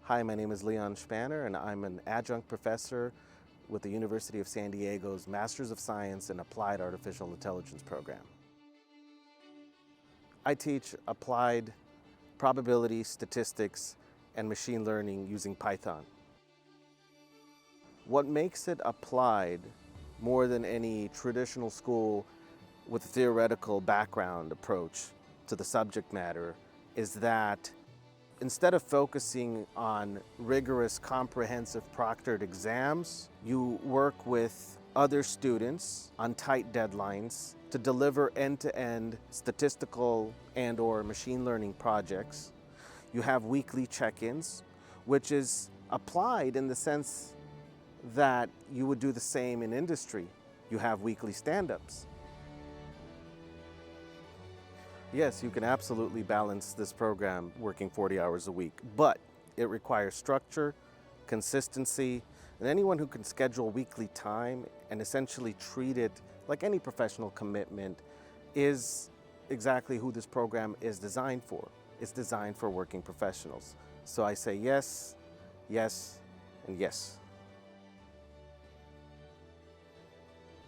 Hi, my name is Leon Shpaner, and I'm an adjunct professor with the University of San Diego's Masters of Science in Applied Artificial Intelligence program. I teach applied probability, statistics, and machine learning using Python. What makes it applied more than any traditional school with a theoretical background approach to the subject matter is that instead of focusing on rigorous, comprehensive proctored exams, you work with other students on tight deadlines to deliver end-to-end statistical and/or machine learning projects. You have weekly check-ins, which is applied in the sense that you would do the same in industry. You have weekly stand-ups. Yes, you can absolutely balance this program working 40 hours a week, but it requires structure, consistency, and anyone who can schedule weekly time and essentially treat it like any professional commitment is exactly who this program is designed for. It's designed for working professionals. So I say yes, yes, and yes.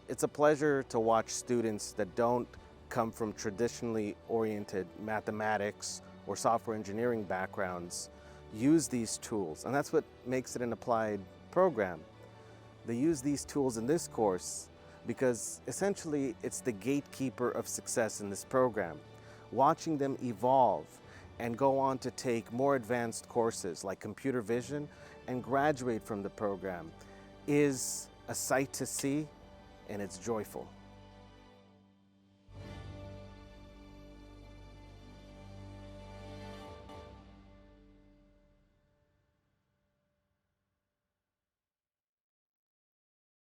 It's a pleasure to watch students that don't come from traditionally oriented mathematics or software engineering backgrounds use these tools, and that's what makes it an applied program. They use these tools in this course because essentially it's the gatekeeper of success in this program. Watching them evolve and go on to take more advanced courses like computer vision and graduate from the program is a sight to see, and it's joyful.